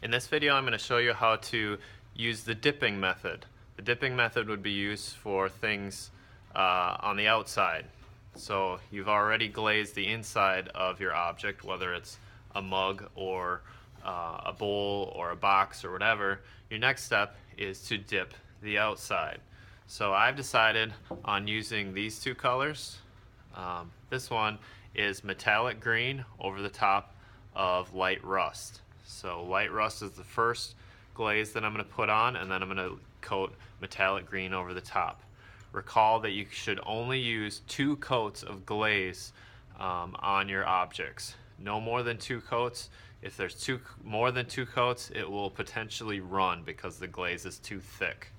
In this video I'm going to show you how to use the dipping method. The dipping method would be used for things on the outside. So you've already glazed the inside of your object, whether it's a mug or a bowl or a box or whatever. Your next step is to dip the outside. So I've decided on using these two colors. This one is metallic green over the top of light rust. So light rust is the first glaze that I'm going to put on, and then I'm going to coat metallic green over the top. Recall that you should only use 2 coats of glaze on your objects. No more than 2 coats. If there's more than 2 coats, it will potentially run because the glaze is too thick.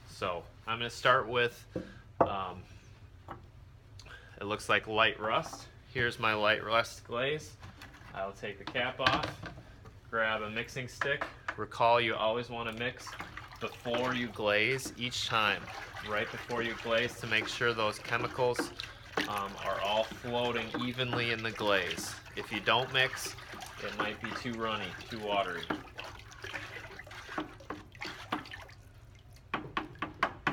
So I'm going to start with, it looks like light rust. Here's my light rust glaze. I'll take the cap off, grab a mixing stick. Recall you always want to mix before you glaze each time, right before you glaze, to make sure those chemicals are all floating evenly in the glaze. If you don't mix, it might be too runny, too watery.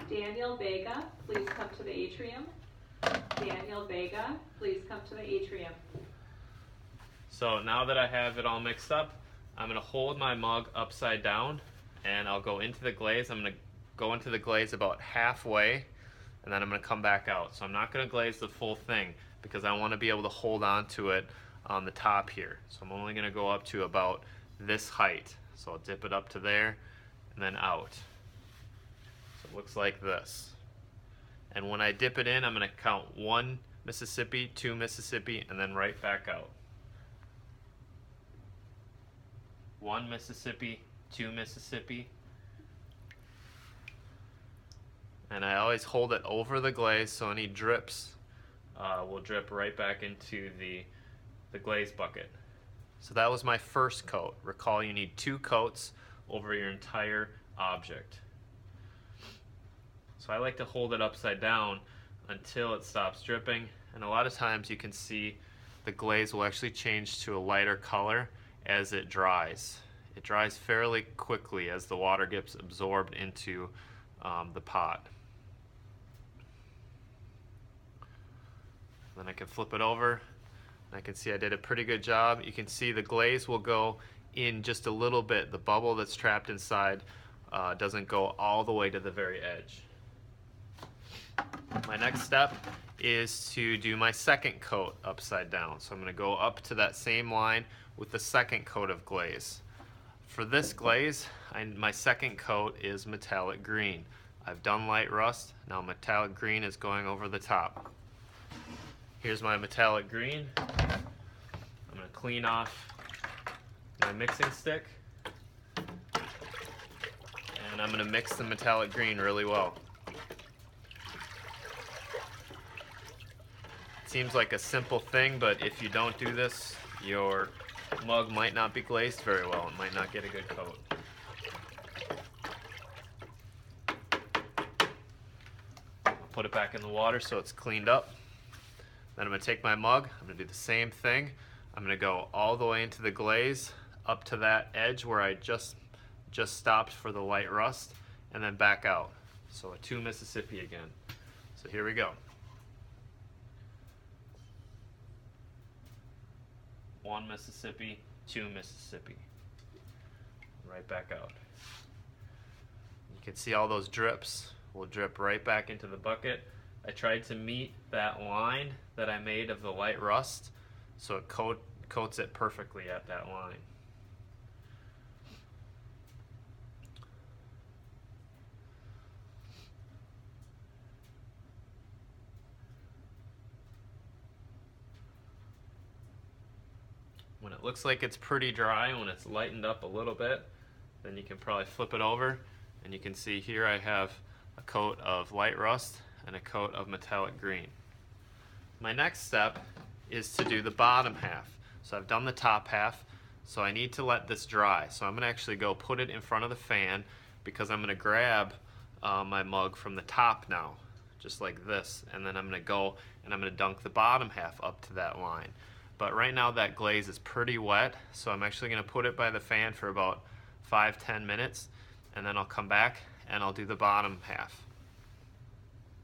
Daniel Vega, please come to the atrium. Daniel Vega, please come to the atrium. So now that I have it all mixed up, I'm going to hold my mug upside down and I'll go into the glaze. I'm going to go into the glaze about halfway and then I'm going to come back out. So I'm not going to glaze the full thing because I want to be able to hold on to it on the top here. So I'm only going to go up to about this height. So I'll dip it up to there and then out. So it looks like this. And when I dip it in, I'm going to count 1 Mississippi, 2 Mississippi, and then right back out. 1 Mississippi, 2 Mississippi. And I always hold it over the glaze so any drips will drip right back into the glaze bucket. So that was my first coat. Recall you need 2 coats over your entire object. So I like to hold it upside down until it stops dripping, and a lot of times you can see the glaze will actually change to a lighter color as it dries. It dries fairly quickly as the water gets absorbed into the pot. Then I can flip it over and I can see I did a pretty good job. You can see the glaze will go in just a little bit. The bubble that's trapped inside doesn't go all the way to the very edge. My next step is to do my second coat upside down. So I'm going to go up to that same line with the second coat of glaze. For this glaze, my second coat is metallic green. I've done light rust, now metallic green is going over the top. Here's my metallic green. I'm going to clean off my mixing stick, and I'm going to mix the metallic green really well. Seems like a simple thing, but if you don't do this, your mug might not be glazed very well. It might not get a good coat. I'll put it back in the water so it's cleaned up. Then I'm going to take my mug, I'm going to do the same thing. I'm going to go all the way into the glaze up to that edge where I just stopped for the light rust, and then back out. So a 2 Mississippi again. So here we go. 1 Mississippi, 2 Mississippi. Right back out. You can see all those drips will drip right back into the bucket. I tried to meet that line that I made of the light rust, so it coats it perfectly at that line. When it looks like it's pretty dry, when it's lightened up a little bit, then you can probably flip it over and you can see here I have a coat of light rust and a coat of metallic green. My next step is to do the bottom half. So I've done the top half, so I need to let this dry. So I'm going to actually go put it in front of the fan because I'm going to grab my mug from the top now, just like this, and then I'm going to go and I'm going to dunk the bottom half up to that line. But right now that glaze is pretty wet, so I'm actually going to put it by the fan for about 5-10 minutes, and then I'll come back and I'll do the bottom half.